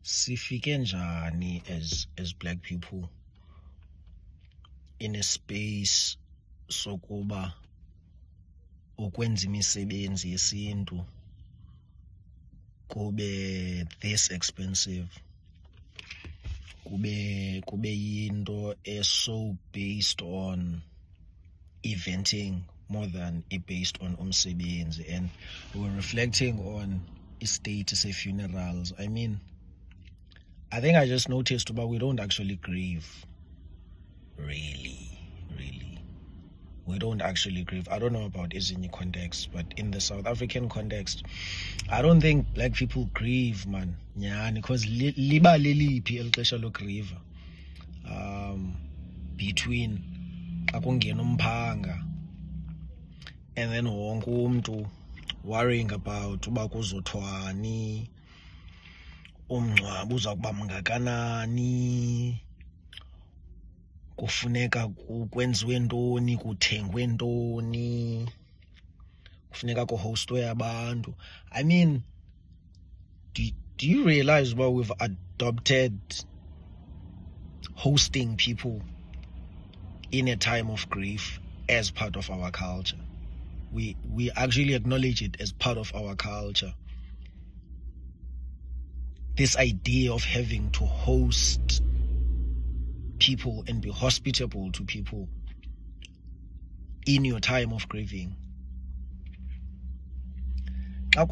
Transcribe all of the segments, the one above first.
sifike njani as black people in a space sokuba ukwenza imisebenzi yesintu kube this expensive, kube yinto so based on eventing more than based on umsebenzi. And we're reflecting on status of funerals. I mean, I think I just noticed about we don't actually grieve. Really. We don't actually grieve. I don't know about Izinyi context, but in the South African context, I don't think black people grieve, man. Yeah, because liba leliphi elixesha lokugrieve. Between akungena umphanga and then wonke umuntu worrying about uba kuzothwani, umngcwabo uza kuba mngakanani, kufuneka kwenziwe ntoni, kuthengwe ntoni, kufuneka kuhostwe abantu. I mean, do you realize about we've adopted hosting people in a time of grief as part of our culture? We actually acknowledge it as part of our culture. This idea of having to host people and be hospitable to people in your time of grieving. Xa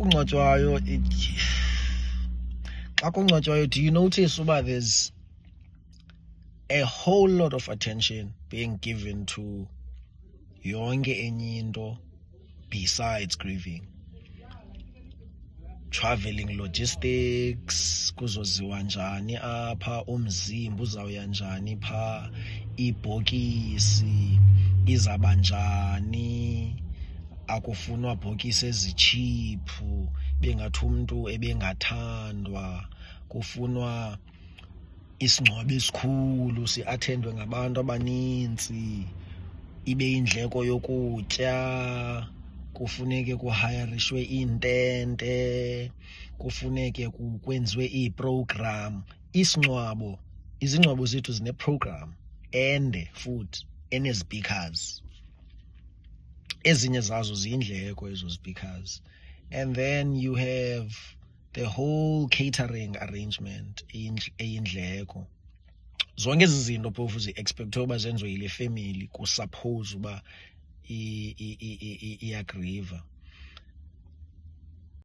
kungcwatywayo, do you notice about there's a whole lot of attention being given to yonke enye into besides grieving? Traveling logistics, kuzoziwa njani apha, umzimba uzawuya njani pha, ibhokisi izaba njani, akufunwa bhokisi ezitshiphu, bengathi umntu ebengathandwa, kufunwa isingcwabo esikhulu siathendwe ngabantu abanintsi, ibe indleko yokutya, kufuneke kuhayarishwe iintente, kufuneke kwenziwe iiprogram. Izingcwabo zethu zineprogram ende futhi ene-speakers. Ezinye zazo ziyindleko ezo speakers. And then you have the whole catering arrangement eyindleko. Zonke ezi zinto phofu zi-expectwe uba zenziwe yile family kusuppose uba iyagriva.